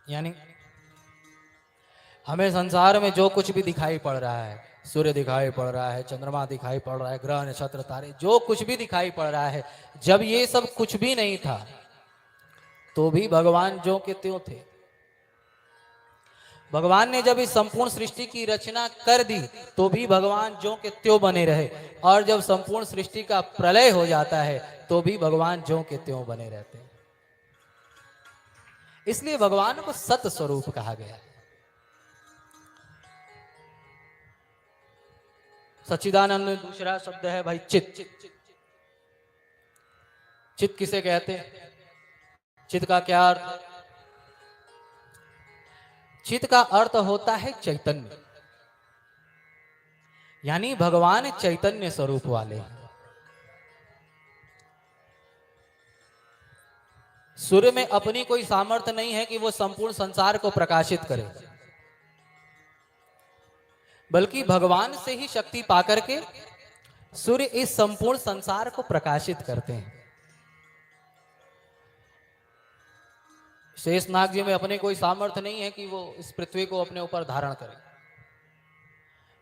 यानी हमें संसार में जो कुछ भी दिखाई पड़ रहा है, सूर्य दिखाई पड़ रहा है, चंद्रमा दिखाई पड़ रहा है, ग्रह नक्षत्र तारे जो कुछ भी दिखाई पड़ रहा है, जब ये सब कुछ भी नहीं था तो भी भगवान जो के त्यों थे। भगवान ने जब इस संपूर्ण सृष्टि की रचना कर दी तो भी भगवान जो के त्यों बने रहे, और जब संपूर्ण सृष्टि का प्रलय हो जाता है तो भी भगवान जो के त्यों बने रहते हैं। इसलिए भगवान को सत स्वरूप कहा गया है। सच्चिदानंद में दूसरा शब्द है भाई चित। चित किसे कहते हैं? चित का क्या अर्थ? चित का अर्थ होता है चैतन्य, यानी भगवान चैतन्य स्वरूप वाले हैं। सूर्य में अपनी कोई सामर्थ्य नहीं है कि वो संपूर्ण संसार को प्रकाशित करे, बल्कि भगवान से ही शक्ति पाकर के सूर्य इस संपूर्ण संसार को प्रकाशित करते हैं। शेषनाग जी में अपने कोई सामर्थ्य नहीं है कि वो इस पृथ्वी को अपने ऊपर धारण करे,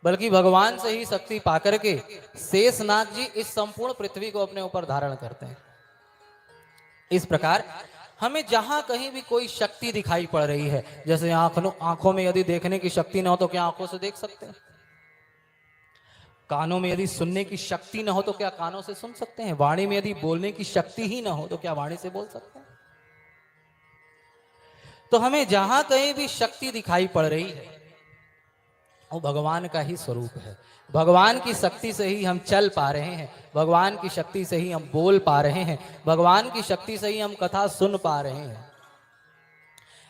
बल्कि भगवान से ही शक्ति पाकर के शेषनाग जी इस संपूर्ण पृथ्वी को अपने ऊपर धारण करते हैं। इस प्रकार हमें जहां कहीं भी कोई शक्ति दिखाई पड़ रही है, जैसे आंखों में यदि देखने की शक्ति ना हो तो क्या आंखों से देख सकते हैं? कानों में यदि सुनने की शक्ति ना हो तो क्या कानों से सुन सकते हैं? वाणी में यदि बोलने की शक्ति ही ना हो तो क्या वाणी से बोल सकते हैं? तो हमें जहां कहीं भी शक्ति दिखाई पड़ रही है वो भगवान का ही स्वरूप है। भगवान की शक्ति से ही हम चल पा रहे हैं, भगवान की शक्ति से ही हम बोल पा रहे हैं, भगवान की शक्ति से ही हम कथा सुन पा रहे हैं।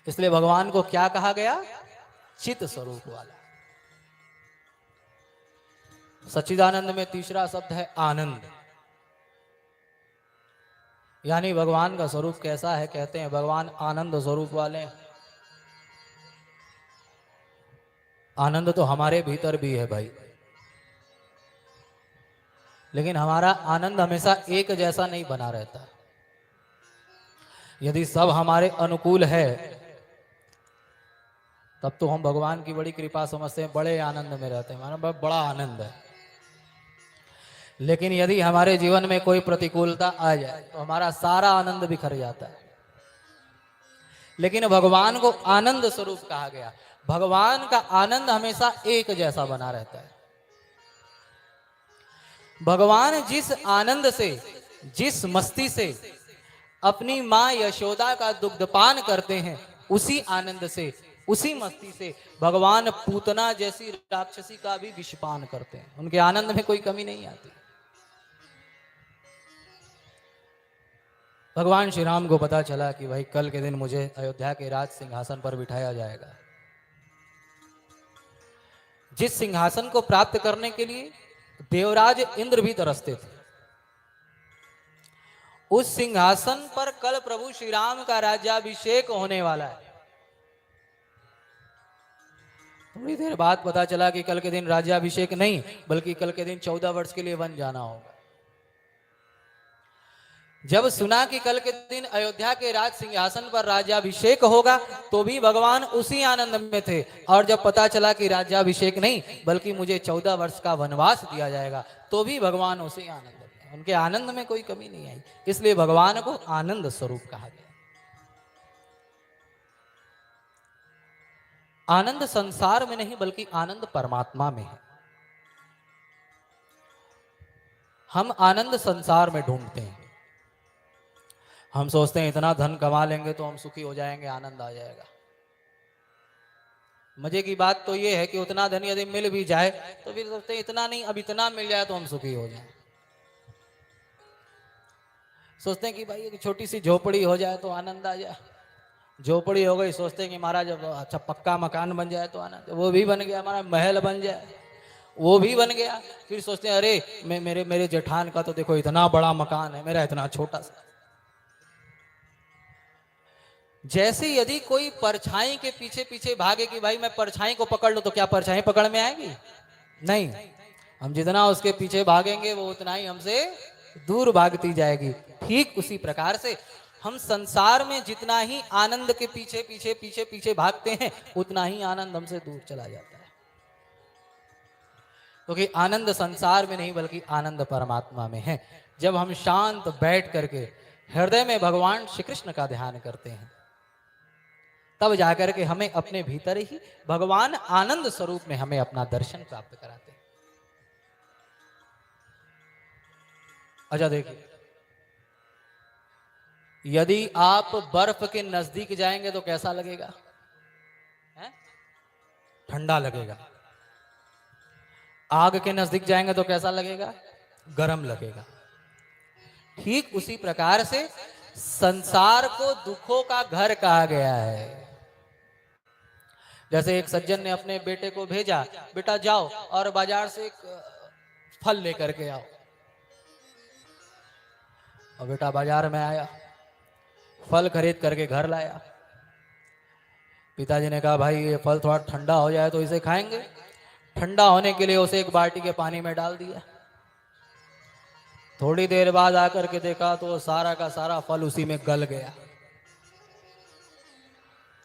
इसलिए भगवान को क्या कहा गया? चित स्वरूप वाला। सच्चिदानंद में तीसरा शब्द है आनंद, यानी भगवान का स्वरूप कैसा है? कहते हैं भगवान आनंद स्वरूप वाले हैं। आनंद तो हमारे भीतर भी है भाई, लेकिन हमारा आनंद हमेशा एक जैसा नहीं बना रहता। यदि सब हमारे अनुकूल है तब तो हम भगवान की बड़ी कृपा समझते हैं, बड़े आनंद में रहते हैं, हमारा बड़ा आनंद है। लेकिन यदि हमारे जीवन में कोई प्रतिकूलता आ जाए तो हमारा सारा आनंद बिखर जाता है। लेकिन भगवान को आनंद स्वरूप कहा गया। भगवान का आनंद हमेशा एक जैसा बना रहता है। भगवान जिस आनंद से, जिस मस्ती से अपनी मां यशोदा का दुग्धपान करते हैं, उसी आनंद से, उसी मस्ती से भगवान पूतना जैसी राक्षसी का भी विषपान करते हैं। उनके आनंद में कोई कमी नहीं आती। भगवान श्री राम को पता चला कि भाई कल के दिन मुझे अयोध्या के राज सिंहासन पर बिठाया जाएगा। जिस सिंहासन को प्राप्त करने के लिए देवराज इंद्र भी तरसते थे, उस सिंहासन पर कल प्रभु श्री राम का राज्याभिषेक होने वाला है। थोड़ी देर बाद पता चला कि कल के दिन राज्याभिषेक नहीं, बल्कि कल के दिन 14 वर्ष के लिए वन जाना होगा। जब सुना कि कल के दिन अयोध्या के राज सिंहासन पर राज्याभिषेक होगा तो भी भगवान उसी आनंद में थे, और जब पता चला कि राज्याभिषेक नहीं बल्कि मुझे 14 वर्ष का वनवास दिया जाएगा तो भी भगवान उसी आनंद में। उनके आनंद में कोई कमी नहीं आई, इसलिए भगवान को आनंद स्वरूप कहा गया। आनंद संसार में नहीं बल्कि आनंद परमात्मा में है। हम आनंद संसार में ढूंढते हैं। हम सोचते हैं इतना धन कमा लेंगे तो हम सुखी हो जाएंगे, आनंद आ जाएगा। मजे की बात तो यह है कि उतना धन यदि मिल भी जाए तो फिर सोचते हैं इतना नहीं, अब इतना मिल जाए तो हम सुखी हो जाएं। सोचते हैं कि भाई एक छोटी सी झोपड़ी हो जाए तो आनंद आ जाए। झोपड़ी हो गई, सोचते हैं कि महाराज जब अच्छा पक्का मकान बन जाए तो आनंद, वो भी बन गया, हमारा महल बन जाए, वो भी बन गया। फिर सोचते हैं अरे मेरे जेठान का तो देखो इतना बड़ा मकान है, मेरा इतना छोटा सा। जैसे यदि कोई परछाई के पीछे पीछे भागे कि भाई मैं परछाई को पकड़ लूं, तो क्या परछाई पकड़ में आएगी? नहीं, हम जितना उसके पीछे भागेंगे वो उतना ही हमसे दूर भागती जाएगी। ठीक उसी प्रकार से हम संसार में जितना ही आनंद के पीछे पीछे पीछे पीछे भागते हैं, उतना ही आनंद हमसे दूर चला जाता है। क्योंकि आनंद संसार में नहीं बल्कि आनंद परमात्मा में है। जब हम शांत बैठ करके हृदय में भगवान श्री कृष्ण का ध्यान करते हैं, तब जाकर के हमें अपने भीतर ही भगवान आनंद स्वरूप में हमें अपना दर्शन प्राप्त कराते हैं। अच्छा देखिए, यदि आप बर्फ के नजदीक जाएंगे तो कैसा लगेगा? ठंडा लगेगा। आग के नजदीक जाएंगे तो कैसा लगेगा? गर्म लगेगा। ठीक उसी प्रकार से संसार को दुखों का घर कहा गया है। जैसे एक सज्जन ने अपने बेटे को भेजा, बेटा जाओ और बाजार से एक फल लेकर के आओ। और बेटा बाजार में आया, फल खरीद करके घर लाया। पिताजी ने कहा भाई ये फल थोड़ा ठंडा हो जाए तो इसे खाएंगे। ठंडा होने के लिए उसे एक बाल्टी के पानी में डाल दिया। थोड़ी देर बाद आकर के देखा तो सारा का सारा फल उसी में गल गया।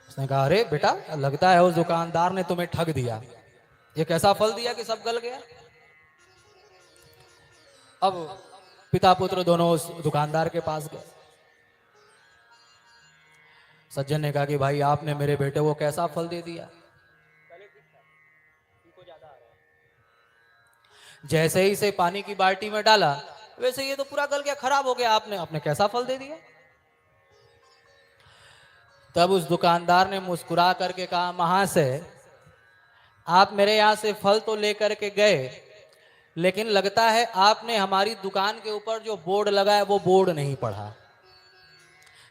उसने कहा अरे बेटा, लगता है उस दुकानदार ने तुम्हें ठग दिया। ये कैसा फल दिया कि सब गल गया? अब पिता पुत्र दोनों उस दुकानदार के पास गए। सज्जन ने कहा कि भाई आपने मेरे बेटे को कैसा फल दे दिया? जैसे ही इसे पानी की बाल्टी में डाला वैसे ये तो पूरा गल गया, खराब हो गया। आपने कैसा फल दे दिया? तब उस दुकानदार ने मुस्कुरा करके कहा महाशय, आप मेरे यहां से फल तो लेकर के गए, लेकिन लगता है आपने हमारी दुकान के ऊपर जो बोर्ड लगा है वो बोर्ड नहीं पढ़ा।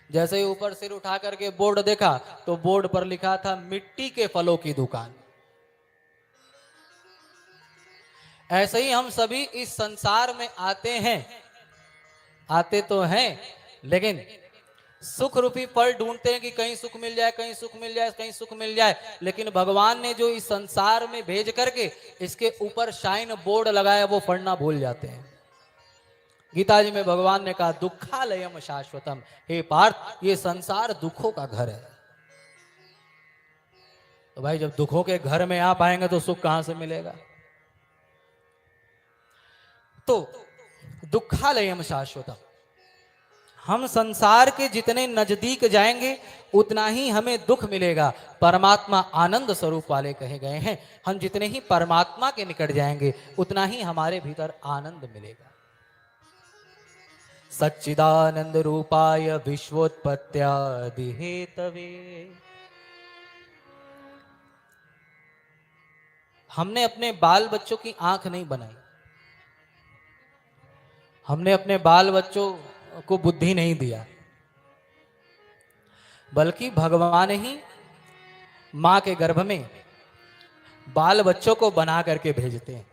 जैसे ही ऊपर सिर उठा करके बोर्ड देखा तो बोर्ड पर लिखा था मिट्टी के फलों की दुकान। ऐसे ही हम सभी इस संसार में आते तो हैं, लेकिन सुख रूपी फल ढूंढते हैं कि कहीं सुख मिल जाए, कहीं सुख मिल जाए, कहीं सुख मिल जाए। लेकिन भगवान ने जो इस संसार में भेज करके इसके ऊपर शाइन बोर्ड लगाया वो पढ़ना भूल जाते हैं। गीता जी में भगवान ने कहा दुखालयम शाश्वतम, हे पार्थ ये संसार दुखों का घर है। तो भाई जब दुखों के घर में आप आएंगे तो सुख कहां से मिलेगा? तो दुखालयम शाश्वतम, हम संसार के जितने नजदीक जाएंगे उतना ही हमें दुख मिलेगा। परमात्मा आनंद स्वरूप वाले कहे गए हैं। हम जितने ही परमात्मा के निकट जाएंगे उतना ही हमारे भीतर आनंद मिलेगा। सच्चिदानंद रूपाय विश्वोत्पत्त्यादि हेतवे। हमने अपने बाल बच्चों की आंख नहीं बनाई, हमने अपने बाल बच्चों को बुद्धि नहीं दिया, बल्कि भगवान ही मां के गर्भ में बाल बच्चों को बना करके भेजते हैं।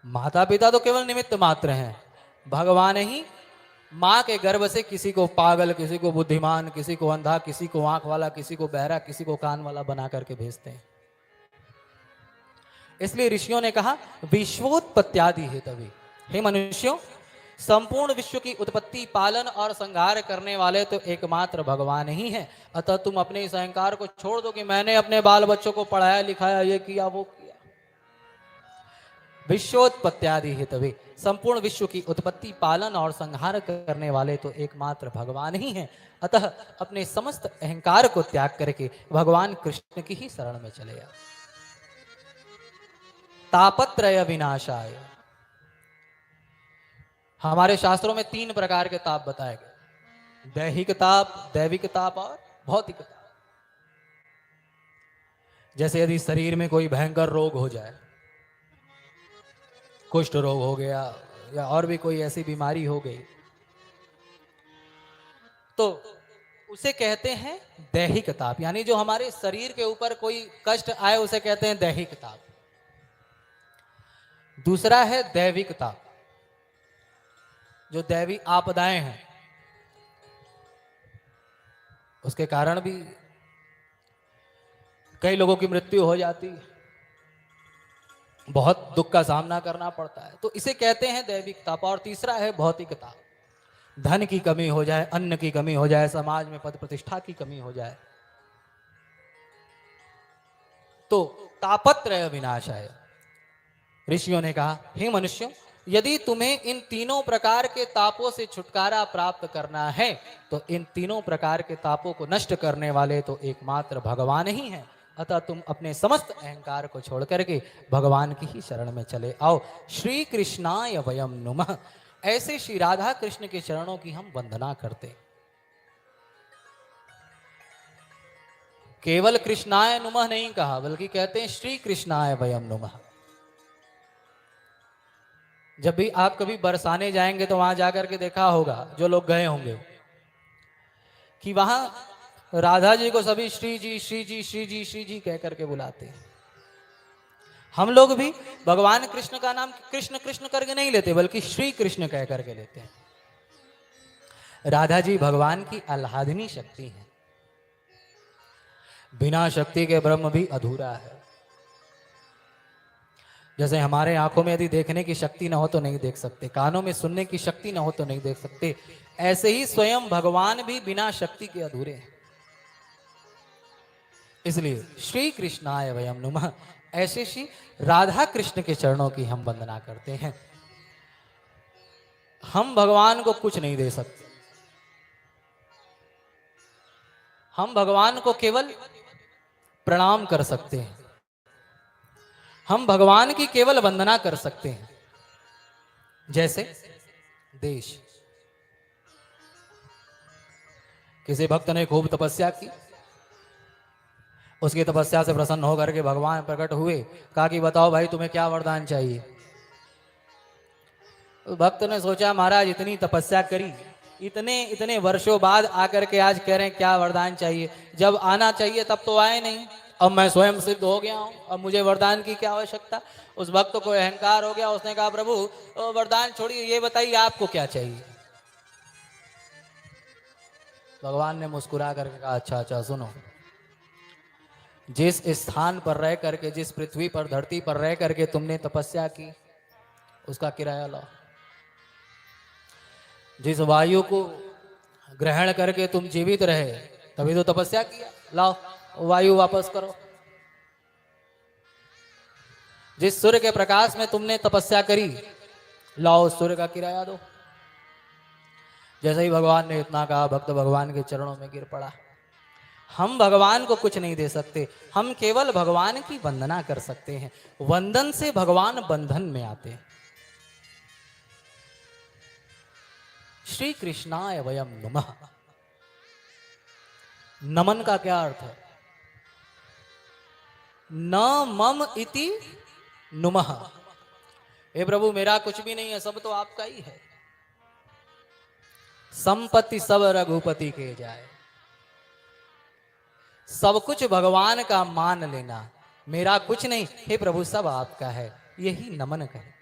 माता पिता तो केवल निमित्त मात्र हैं। भगवान ही मां के गर्भ से किसी को पागल, किसी को बुद्धिमान, किसी को अंधा, किसी को आंख वाला, किसी को बहरा, किसी को कान वाला बना करके भेजते हैं। इसलिए ऋषियों ने कहा विश्वोत्पत्त्यादि हेतवे, हे मनुष्यों, संपूर्ण विश्व की उत्पत्ति, पालन और संहार करने वाले तो एकमात्र भगवान ही हैं। अतः तुम अपने इस अहंकार को छोड़ दो कि मैंने अपने बाल बच्चों को पढ़ाया लिखाया, ये किया वो किया। विश्वोत्पत्त्यादि हेतवे, संपूर्ण विश्व की उत्पत्ति, पालन और संहार करने वाले तो एकमात्र भगवान ही हैं। अतः अपने समस्त अहंकार को त्याग करके भगवान कृष्ण की ही शरण में चले आओ। तापत्रय विनाशाय, हमारे शास्त्रों में 3 प्रकार के ताप बताए गए, दैहिक ताप, दैविक ताप और भौतिक ताप। जैसे यदि शरीर में कोई भयंकर रोग हो जाए, कुष्ठ रोग हो गया या और भी कोई ऐसी बीमारी हो गई, तो उसे कहते हैं दैहिक ताप। यानी जो हमारे शरीर के ऊपर कोई कष्ट आए उसे कहते हैं दैहिक ताप। दूसरा है दैविक ताप, जो दैवी आपदाएं हैं उसके कारण भी कई लोगों की मृत्यु हो जाती है, बहुत दुख का सामना करना पड़ता है, तो इसे कहते हैं दैविक ताप। और तीसरा है भौतिक ताप। धन की कमी हो जाए, अन्न की कमी हो जाए, समाज में पद प्रतिष्ठा की कमी हो जाए, तो तापत्रय विनाशाय। ऋषियों ने कहा, हे मनुष्यों, यदि तुम्हें इन तीनों प्रकार के तापों से छुटकारा प्राप्त करना है तो इन तीनों प्रकार के तापों को नष्ट करने वाले तो एकमात्र भगवान ही हैं। अतः तुम अपने समस्त अहंकार को छोड़ करके भगवान की ही शरण में चले आओ। श्री कृष्णाय वयम नुमः। ऐसे श्री राधा कृष्ण के चरणों की हम वंदना करते। केवल कृष्णाय नुमः नहीं कहा, बल्कि कहते हैं श्री कृष्णाय वयम नुमः। जब भी आप कभी बरसाने जाएंगे तो वहां जाकर के देखा होगा, जो लोग गए होंगे, कि वहां राधा जी को सभी श्री जी श्री जी श्री जी श्री जी कह करके बुलाते हैं। हम लोग भी भगवान कृष्ण का नाम कृष्ण कृष्ण करके नहीं लेते, बल्कि श्री कृष्ण कह करके लेते हैं। राधा जी भगवान की आह्लादनी शक्ति है। बिना शक्ति के ब्रह्म भी अधूरा है। जैसे हमारे आंखों में यदि देखने की शक्ति न हो तो नहीं देख सकते, कानों में सुनने की शक्ति न हो तो नहीं देख सकते, ऐसे ही स्वयं भगवान भी बिना शक्ति के अधूरे हैं। इसलिए श्री कृष्णाय वयम नुमः। ऐसे श्री राधा कृष्ण के चरणों की हम वंदना करते हैं। हम भगवान को कुछ नहीं दे सकते, हम भगवान को केवल प्रणाम कर सकते हैं, हम भगवान की केवल वंदना कर सकते हैं। जैसे देश, किसी भक्त ने खूब तपस्या की, उसकी तपस्या से प्रसन्न होकर के भगवान प्रकट हुए, कहा कि बताओ भाई तुम्हें क्या वरदान चाहिए। तो भक्त ने सोचा महाराज इतनी तपस्या करी, इतने इतने वर्षों बाद आकर के आज कह रहे हैं क्या वरदान चाहिए। जब आना चाहिए तब तो आए नहीं, अब मैं स्वयं सिद्ध हो गया हूं, अब मुझे वरदान की क्या आवश्यकता। उस भक्त को अहंकार हो गया, उसने कहा प्रभु वरदान छोड़िए, ये बताइए आपको क्या चाहिए। भगवान ने मुस्कुरा करके कहा अच्छा अच्छा सुनो, जिस स्थान पर रह करके, जिस पृथ्वी पर धरती पर रह करके तुमने तपस्या की, उसका किराया लाओ। जिस वायु को ग्रहण करके तुम जीवित रहे, तभी तो तपस्या किया, लाओ वायु वापस करो। जिस सूर्य के प्रकाश में तुमने तपस्या करी, लाओ सूर्य का किराया दो। जैसे ही भगवान ने इतना कहा, भक्त भगवान के चरणों में गिर पड़ा। हम भगवान को कुछ नहीं दे सकते, हम केवल भगवान की वंदना कर सकते हैं। वंदन से भगवान बंधन में आते हैं। श्री कृष्णाय वयम नुमः। नमन का क्या अर्थ है? न मम इति नुमः। हे प्रभु मेरा कुछ भी नहीं है, सब तो आपका ही है। संपत्ति सब रघुपति के जाए। सब कुछ भगवान का मान लेना, मेरा कुछ नहीं, हे प्रभु सब आपका है, यही नमन कहे।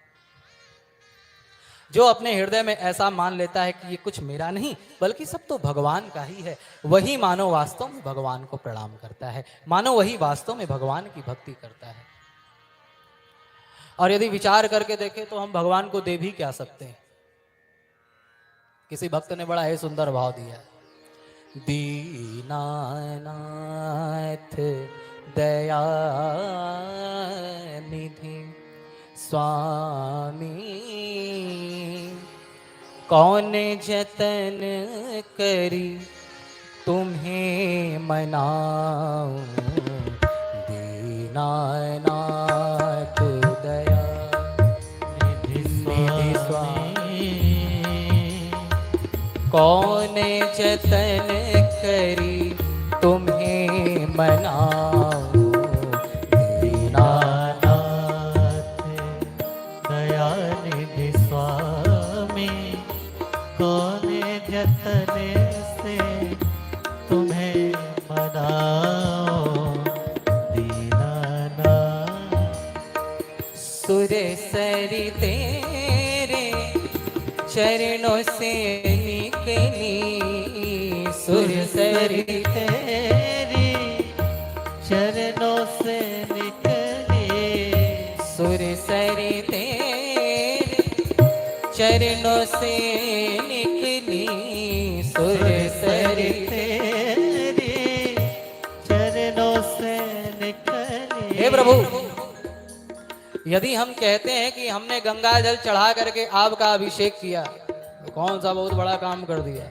जो अपने हृदय में ऐसा मान लेता है कि ये कुछ मेरा नहीं बल्कि सब तो भगवान का ही है, वही मानो वास्तव में भगवान को प्रणाम करता है, मानो वही वास्तव में भगवान की भक्ति करता है। और यदि विचार करके देखें तो हम भगवान को दे भी क्या सकते हैं। किसी भक्त ने बड़ा ही सुंदर भाव दिया, दीनानाथ दया निधि स्वामी, कौन जतन करी तुम्हें मनाऊं। दीनानाथ दया निधि स्वामी, कौन जतन करी तुम्हें मनाऊं। दीनानाथ दया निधि स्वामी, कौन जतन से तुम्हें मनाओ। दीनानाथ सुर सरी तेरे चरणों से निकली, सुर सरी तेरी चरणों से निकली, सुर सरी तेरे चरणों से निकली, प्रभु, यदि हम कहते हैं कि हमने गंगा जल चढ़ा करके आपका अभिषेक किया तो कौन सा बहुत बड़ा काम कर दिया।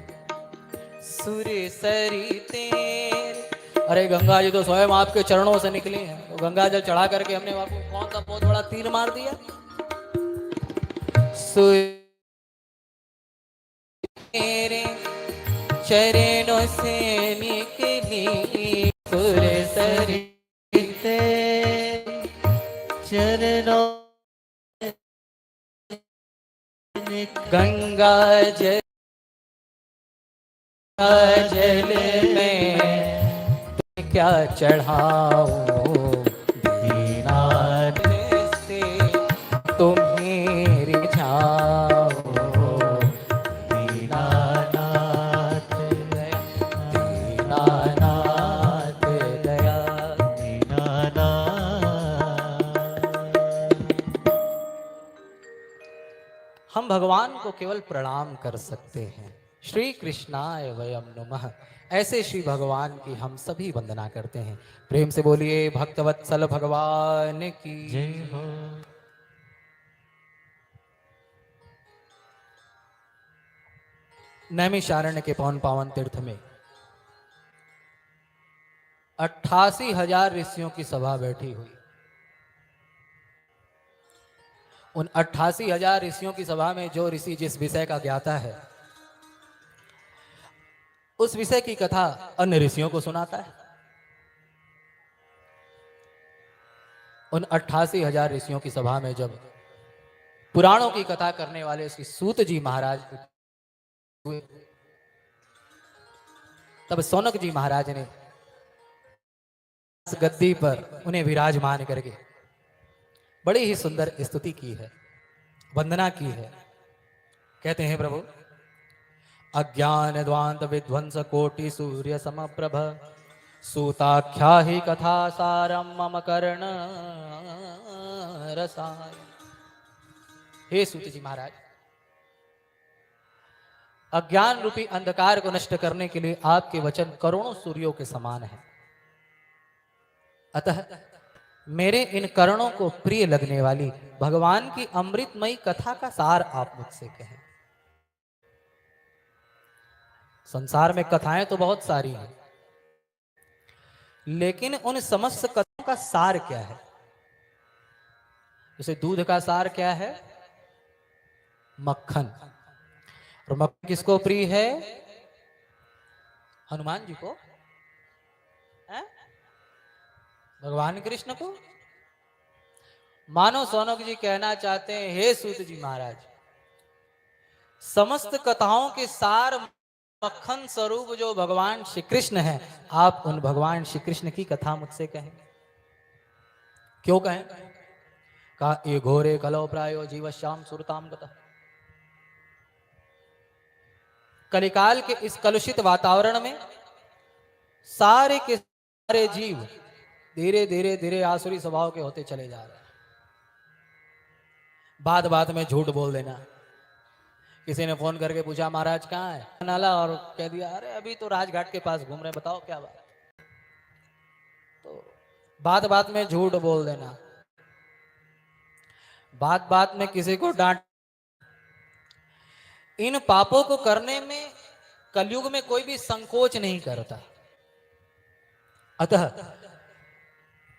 सुर सरी तेरे, अरे गंगा जी तो स्वयं आपके चरणों से निकली हैं, तो गंगा जल चढ़ा करके हमने आपको कौन सा बहुत बड़ा तीर मार दिया। सुर तेरे चरणों से निकली, सुर सरी तेरे चरणों गंगा जल में क्या चढ़ाऊं दीनानाथ से तुम्हें रिझाऊं, दीनानाथ दीनानाथ दया, हम भगवान को केवल प्रणाम कर सकते हैं। श्री कृष्णाय वयम नमः, ऐसे श्री भगवान की हम सभी वंदना करते हैं। प्रेम से बोलिए भक्तवत्सल भगवान की जय हो। नैमिषारण्य के पवन पावन तीर्थ में 88,000 ऋषियों की सभा बैठी हुई। उन 88,000 ऋषियों की सभा में जो ऋषि जिस विषय का ज्ञाता है, उस विषय की कथा अन्य ऋषियों को सुनाता है। उन 88,000 ऋषियों की सभा में जब पुराणों की कथा करने वाले श्री सूत जी महाराज हुए, तब सौनक जी महाराज ने इस गद्दी पर उन्हें विराजमान करके बड़ी ही सुंदर स्तुति की है, वंदना की है। कहते हैं प्रभु, अज्ञान द्वांत विध्वंस कोटि सूर्य समप्रभ, सूताख्या ही कथा सारम मम कर्ण रसाय। हे सूत जी महाराज, अज्ञान रूपी अंधकार को नष्ट करने के लिए आपके वचन करोड़ों सूर्यों के समान है। अतः मेरे इन कर्णों को प्रिय लगने वाली भगवान की अमृतमयी कथा का सार आप मुझसे कहें। संसार में कथाएं तो बहुत सारी हैं, लेकिन उन समस्त कथाओं का सार क्या है। जैसे दूध का सार क्या है, मक्खन। और मक्खन किसको प्रिय है, हनुमान जी को, है? भगवान कृष्ण को। मानो सौनक जी कहना चाहते हैं, हे सूत जी महाराज, समस्त कथाओं के सार मक्खन स्वरूप जो भगवान श्री कृष्ण है, आप उन भगवान श्री कृष्ण की कथा मुझसे कहें। क्यों कहें? कहा, ये घोरे कलो प्रायो जीवश्याम सुरताम गतः। कलिकाल के इस कलुषित वातावरण में सारे के सारे जीव धीरे धीरे धीरे आसुरी स्वभाव के होते चले जा रहे हैं। बात बात में झूठ बोल देना। किसी ने फोन करके पूछा, महाराज कहाँ है, नाला, और कह दिया, अरे अभी तो राजघाट के पास घूम रहे, बताओ क्या बात। तो बात बात में झूठ बोल देना, बात बात में किसी को डांट, इन पापों को करने में कलयुग में कोई भी संकोच नहीं करता। अतः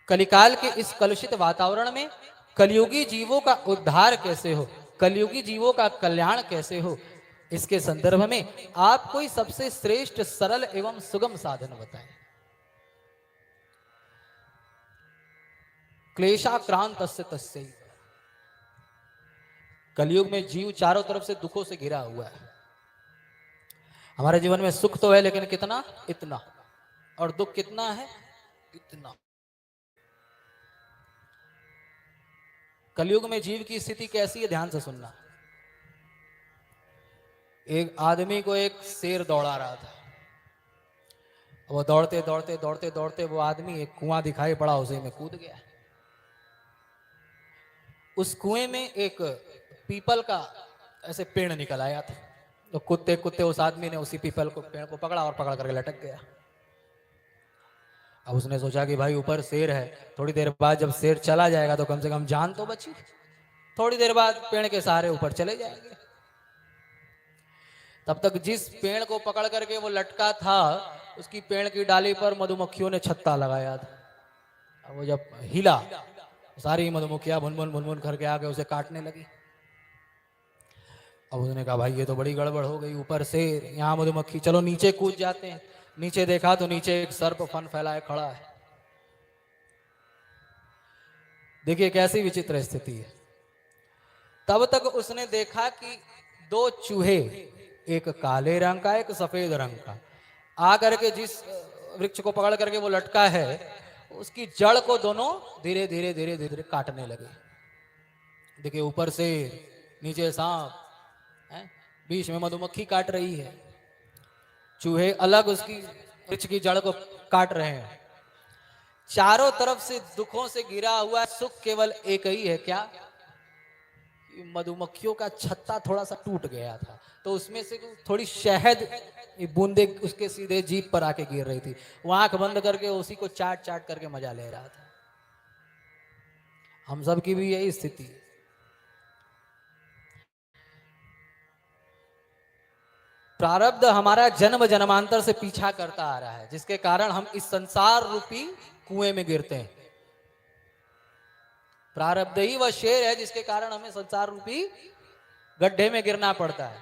कलिकाल के इस कलुषित वातावरण में कलयुगी जीवों का उद्धार कैसे हो, कलयुगी जीवों का कल्याण कैसे हो, इसके संदर्भ में आप कोई सबसे श्रेष्ठ, सरल एवं सुगम साधन बताएं। क्लेशाक्रांत तस्य, कलयुग में जीव चारों तरफ से दुखों से घिरा हुआ है। हमारे जीवन में सुख तो है, लेकिन कितना, इतना, और दुख कितना है, इतना। कलयुग में जीव की स्थिति कैसी है, ध्यान से सुनना। एक आदमी को एक शेर दौड़ा रहा था। वो दौड़ते दौड़ते दौड़ते दौड़ते वो आदमी एक कुआं दिखाई पड़ा, उसे में कूद गया। उस कुएं में एक पीपल का ऐसे पेड़ निकल आया था। तो कुत्ते कुत्ते उस आदमी ने उसी पीपल को, पेड़ को पकड़ा और पकड़ करके लटक गया। अब उसने सोचा कि भाई ऊपर शेर है, थोड़ी देर बाद जब शेर चला जाएगा तो कम से कम जान तो बची। थोड़ी देर बाद पेड़ के सहारे ऊपर चले जाएंगे। तब तक जिस पेड़ को पकड़ करके वो लटका था, उसकी पेड़ की डाली पर मधुमक्खियों ने छत्ता लगाया था। अब वो जब हिला, सारी मधुमक्खियां भुन भुन करके आके उसे काटने लगी। अब उसने कहा भाई ये तो बड़ी गड़बड़ हो गई, ऊपर शेर, यहाँ मधुमक्खी, चलो नीचे कूद जाते हैं। नीचे देखा तो नीचे एक सर्प फन फैलाए खड़ा है। देखिए कैसी विचित्र स्थिति है। तब तक उसने देखा कि दो चूहे, एक काले रंग का एक सफेद रंग का, आकर के जिस वृक्ष को पकड़ करके वो लटका है, उसकी जड़ को दोनों धीरे धीरे धीरे धीरे काटने लगे। देखिए ऊपर से नीचे सांप है, बीच में मधुमक्खी काट रही है, चूहे अलग उसकी वृक्ष की जड़ को काट रहे हैं। चारों तरफ से दुखों से घिरा हुआ सुख केवल एक ही है, क्या? मधुमक्खियों का छत्ता थोड़ा सा टूट गया था, तो उसमें से थोड़ी शहद बूंदे उसके सीधे जीभ पर आके गिर रही थी। वो आंख बंद करके उसी को चाट चाट करके मजा ले रहा था। हम सब की भी यही स्थिति है। प्रारब्ध हमारा जन्म जन्मांतर से पीछा करता आ रहा है, जिसके कारण हम इस संसार रूपी कुएं में गिरते हैं। प्रारब्ध ही वह शेर है जिसके कारण हमें संसार रूपी गड्ढे में गिरना पड़ता है,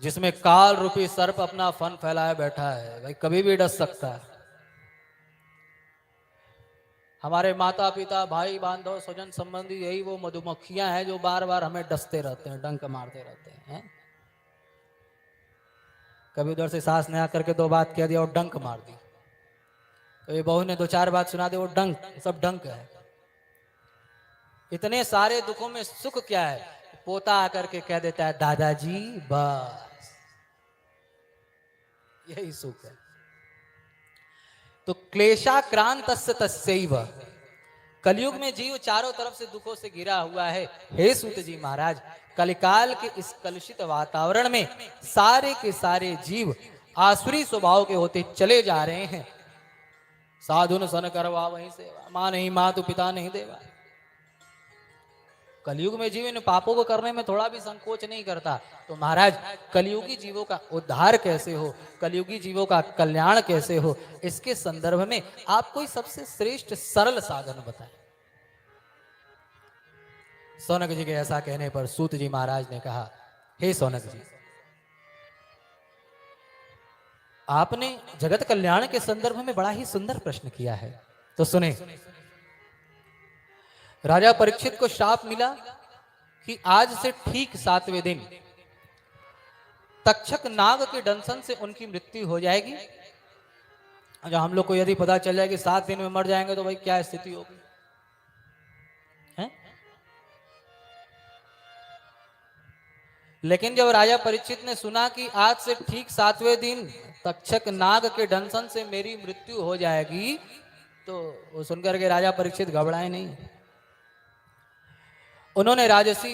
जिसमें काल रूपी सर्प अपना फन फैलाए बैठा है। भाई कभी भी डस सकता है। हमारे माता पिता, भाई बांधव, स्वजन संबंधी, यही वो मधुमक्खियां हैं जो बार बार हमें डसते रहते हैं, डंक मारते रहते हैं। कभी उधर से सांस नया करके दो बात कह दिया और डंक मार दी। कभी बहू ने दो चार बात सुना दी, वो डंक, सब डंक है। इतने सारे दुखों में सुख क्या है? पोता आकर के कह देता है दादाजी बस, यही सुख है। तो क्लेशाक्रांतस्य तस्यैव, कलयुग में जीव चारों तरफ से दुखों से घिरा हुआ है। हे सूत जी महाराज, कलिकाल के इस कलुषित वातावरण में सारे के सारे जीव आसुरी स्वभाव के होते चले जा रहे हैं। साधुन सन करवा वहीं सेवा, मां नहीं मातु पिता नहीं देवा। कलयुग में जीव इन पापों को करने में थोड़ा भी संकोच नहीं करता। तो महाराज कलयुगी जीवों का उद्धार कैसे हो, कलयुगी जीवों का कल्याण कैसे हो, इसके संदर्भ में आप कोई सबसे श्रेष्ठ सरल साधन बताएं। सौनक जी के ऐसा कहने पर सूत जी महाराज ने कहा, हे सौनक जी, आपने जगत कल्याण के संदर्भ में बड़ा ही सुंदर प्रश्न किया है। तो सुने, राजा परीक्षित को शाप मिला कि आज से ठीक 7वें दिन तक्षक नाग के दंशन से उनकी मृत्यु हो जाएगी। अगर हम लोग को यदि पता चल जाए कि 7 दिन में मर जाएंगे तो भाई क्या स्थिति होगी, है? लेकिन जब राजा परीक्षित ने सुना कि आज से ठीक 7वें दिन तक्षक नाग के दंशन से मेरी मृत्यु हो जाएगी, तो वो सुनकर के राजा परीक्षित घबराए नहीं। उन्होंने राजसी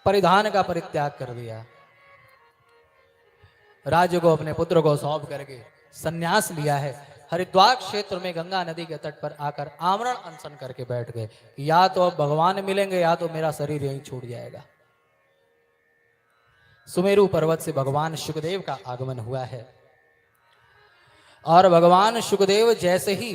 परिधान का परित्याग कर दिया, राज्य को अपने पुत्र को सौंप करके संन्यास लिया है। हरिद्वार क्षेत्र में गंगा नदी के तट पर आकर आमरण अनशन करके बैठ गए, या तो अब भगवान मिलेंगे या तो मेरा शरीर यहीं छूट जाएगा। सुमेरु पर्वत से भगवान शुकदेव का आगमन हुआ है, और भगवान शुकदेव जैसे ही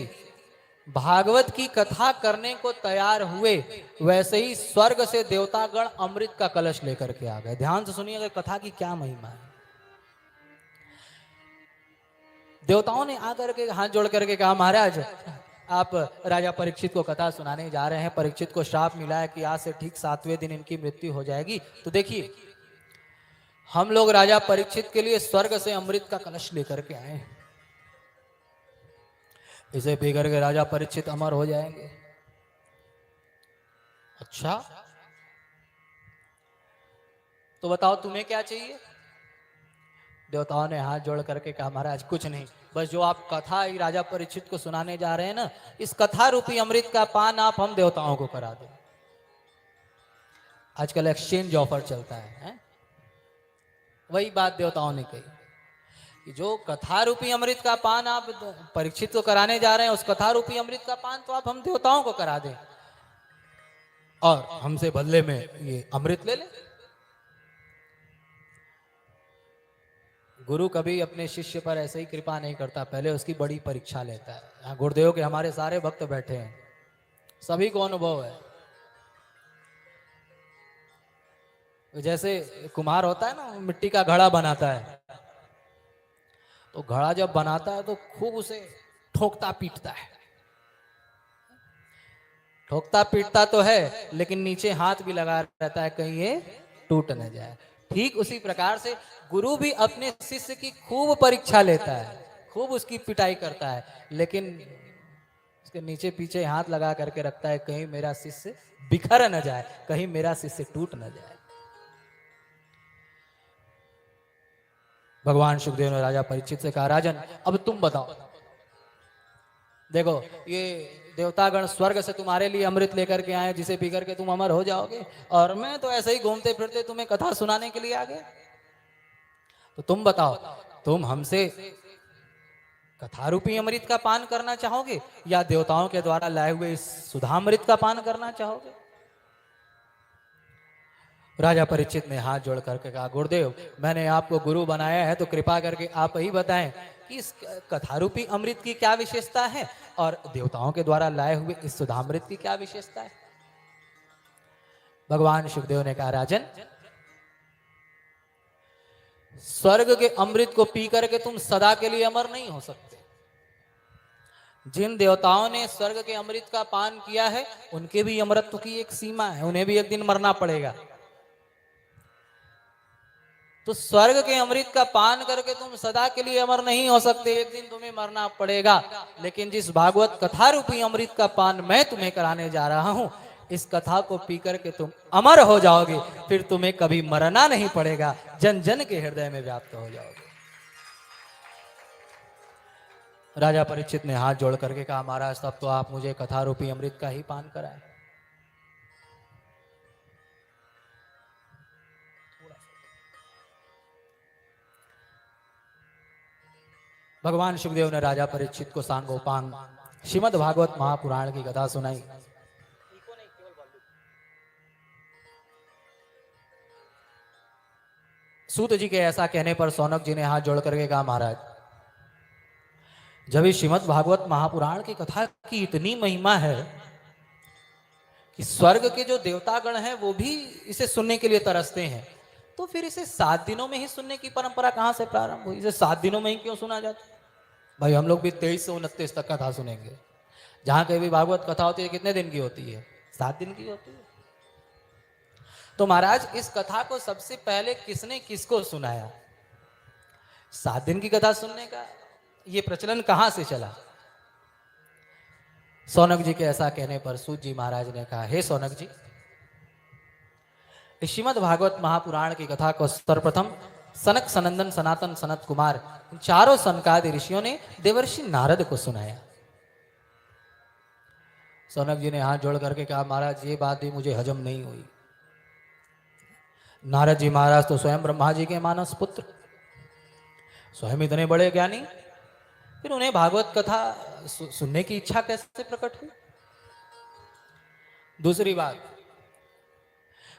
भागवत की कथा करने को तैयार हुए, वैसे ही स्वर्ग से देवतागण अमृत का कलश लेकर के आ गए। ध्यान से सुनिए कथा की क्या महिमा है। देवताओं ने आकर के हाथ जोड़ करके कहा, महाराज आप राजा परीक्षित को कथा सुनाने जा रहे हैं, परीक्षित को श्राप मिला है कि आज से ठीक 7वें दिन इनकी मृत्यु हो जाएगी। तो देखिए हम लोग राजा परीक्षित के लिए स्वर्ग से अमृत का कलश लेकर के आए, इसे पी करके राजा परीक्षित अमर हो जाएंगे। अच्छा तो बताओ तुम्हें क्या चाहिए? देवताओं ने हाथ जोड़ करके कहा, महाराज कुछ नहीं, बस जो आप कथा ही राजा परीक्षित को सुनाने जा रहे हैं ना, इस कथा रूपी अमृत का पान आप हम देवताओं को करा दें। आजकल एक्सचेंज ऑफर चलता है? वही बात देवताओं ने कही। कि जो कथा रूपी अमृत का पान आप परीक्षित को कराने जा रहे हैं, उस कथा रूपी अमृत का पान तो आप हम देवताओं को करा दें और हमसे बदले में ये अमृत ले लें। गुरु कभी अपने शिष्य पर ऐसे ही कृपा नहीं करता, पहले उसकी बड़ी परीक्षा लेता है। यहाँ गुरुदेव के हमारे सारे भक्त बैठे हैं, सभी को अनुभव है। जैसे कुम्हार होता है ना, मिट्टी का घड़ा बनाता है, तो घड़ा जब बनाता है तो खूब उसे ठोकता पीटता है। ठोकता पीटता तो है, लेकिन नीचे हाथ भी लगा रहता है कहीं ये टूट न जाए। ठीक उसी प्रकार से गुरु भी अपने शिष्य की खूब परीक्षा लेता है, खूब उसकी पिटाई करता है, लेकिन उसके नीचे पीछे हाथ लगा करके रखता है कहीं मेरा शिष्य बिखर न जाए, कहीं मेरा शिष्य टूट न जाए। भगवान सुखदेव ने राजा परीक्षित से कहा, राजन अब तुम बताओ, देखो ये देवतागण स्वर्ग से तुम्हारे लिए अमृत लेकर के आए जिसे पी करके तुम अमर हो जाओगे, और मैं तो ऐसे ही घूमते फिरते तुम्हें कथा सुनाने के लिए आ गया। तो तुम बताओ, तुम हमसे कथा रूपी अमृत का पान करना चाहोगे या देवताओं के द्वारा लाए हुए इस सुधामृत का पान करना चाहोगे? राजा परीक्षित ने हाथ जोड़ करके कहा, गुरुदेव मैंने आपको गुरु बनाया है तो कृपा करके आप ही बताएं कि इस कथारूपी अमृत की क्या विशेषता है और देवताओं के द्वारा लाए हुए इस सुधामृत की क्या विशेषता है। भगवान सुखदेव ने कहा, राजन स्वर्ग के अमृत को पी करके तुम सदा के लिए अमर नहीं हो सकते। जिन देवताओं ने स्वर्ग के अमृत का पान किया है उनके भी अमरत्व की एक सीमा है, उन्हें भी एक दिन मरना पड़ेगा। तो स्वर्ग के अमृत का पान करके तुम सदा के लिए अमर नहीं हो सकते, एक दिन तुम्हें मरना पड़ेगा। लेकिन जिस भागवत कथा रूपी अमृत का पान मैं तुम्हें कराने जा रहा हूं, इस कथा को पी करके तुम अमर हो जाओगे, फिर तुम्हें कभी मरना नहीं पड़ेगा, जन जन के हृदय में व्याप्त हो जाओगे। राजा परीक्षित ने हाथ जोड़ करके कहा, महाराज तब तो आप मुझे कथा रूपी अमृत का ही पान कराएं। भगवान सुखदेव ने राजा परीक्षित को सांगोपांग श्रीमद् भागवत महापुराण की कथा सुनाई। सूत जी के ऐसा कहने पर सौनक जी ने हाथ जोड़ करके कहा, महाराज जब इस श्रीमद् भागवत महापुराण की कथा की इतनी महिमा है कि स्वर्ग के जो देवतागण हैं वो भी इसे सुनने के लिए तरसते हैं, तो फिर इसे 7 दिनों में ही सुनने की परंपरा कहां से प्रारंभ हुई? इसे 7 दिनों में ही क्यों सुना जाता? भाई हम लोग भी 23 से 29 तक कथा सुनेंगे। जहां कहीं भी भागवत कथा होती है कितने दिन की होती है? 7 दिन की होती है। तो महाराज इस कथा को सबसे पहले किसने किसको सुनाया? 7 दिन की कथा सुनने का ये प्रचलन कहां से चला? सौनक जी के ऐसा कहने पर सूत जी महाराज ने कहा, हे सौनक जी, श्रीमद् भागवत महापुराण की कथा को सर्वप्रथम सनक सनंदन सनातन सनत कुमार चारों सनकादि ऋषियों ने देवर्षि नारद को सुनाया। सौनक जी ने हाथ जोड़ करके कहा, महाराज ये बात भी मुझे हजम नहीं हुई। नारद जी महाराज तो स्वयं ब्रह्मा जी के मानस पुत्र, स्वयं इतने बड़े ज्ञानी, फिर उन्हें भागवत कथा सुनने की इच्छा कैसे प्रकट हुई? दूसरी बात,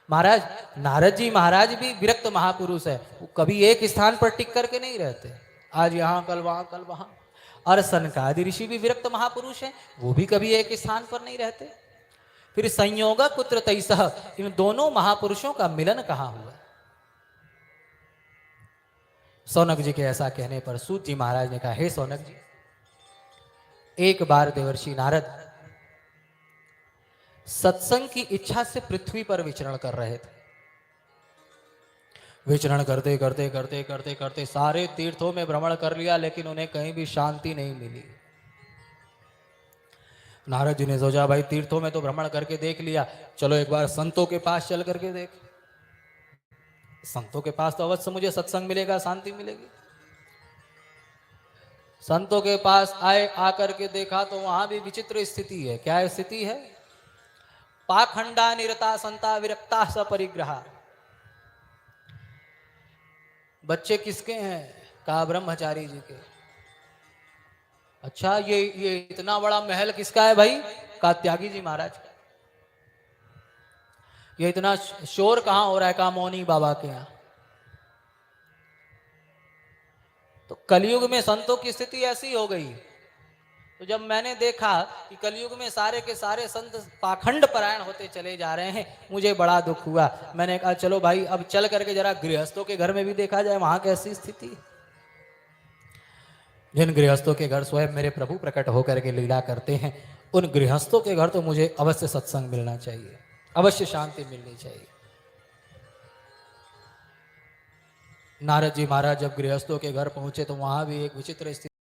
महाराज नारद जी महाराज भी विरक्त महापुरुष है, वो कभी एक स्थान पर टिक करके नहीं रहते, आज यहां कल वहां कल वहां। और सनकादि ऋषि भी विरक्त महापुरुष हैं, वो भी कभी एक स्थान पर नहीं रहते। फिर संयोग कुत्र तैसह, इन दोनों महापुरुषों का मिलन कहां हुआ? सौनक जी के ऐसा कहने पर सूत जी महाराज ने कहा, हे सौनक जी, एक बार देवर्षि नारद सत्संग की इच्छा से पृथ्वी पर विचरण कर रहे थे। विचरण करते करते करते करते करते सारे तीर्थों में भ्रमण कर लिया, लेकिन उन्हें कहीं भी शांति नहीं मिली। नारद जी ने सोचा, भाई तीर्थों में तो भ्रमण करके देख लिया, चलो एक बार संतों के पास चल करके देख, संतों के पास तो अवश्य मुझे सत्संग मिलेगा, शांति मिलेगी। संतों के पास आए, आकर के देखा तो वहां भी विचित्र स्थिति है। क्या स्थिति है? पाखंडा निरता संता विरक्ता सपरिग्रहा। बच्चे किसके हैं? कहा ब्रह्मचारी जी के। अच्छा ये इतना बड़ा महल किसका है भाई? कहा त्यागी जी महाराज का। ये इतना शोर कहां हो रहा है? कहा मौनी बाबा के यहां। तो कलयुग में संतों की स्थिति ऐसी हो गई। तो जब मैंने देखा कि कलयुग में सारे के सारे संत पाखंड परायण होते चले जा रहे हैं, मुझे बड़ा दुख हुआ। मैंने कहा चलो भाई अब चल करके जरा गृहस्थों के घर में भी देखा जाए वहां कैसी स्थिति है। जिन गृहस्थों के घर स्वयं मेरे प्रभु प्रकट होकर के लीला करते हैं, उन गृहस्थों के घर तो मुझे अवश्य सत्संग मिलना चाहिए, अवश्य शांति मिलनी चाहिए। नारद जी महाराज जब गृहस्थों के घर पहुंचे तो वहां भी एक विचित्र स्थिति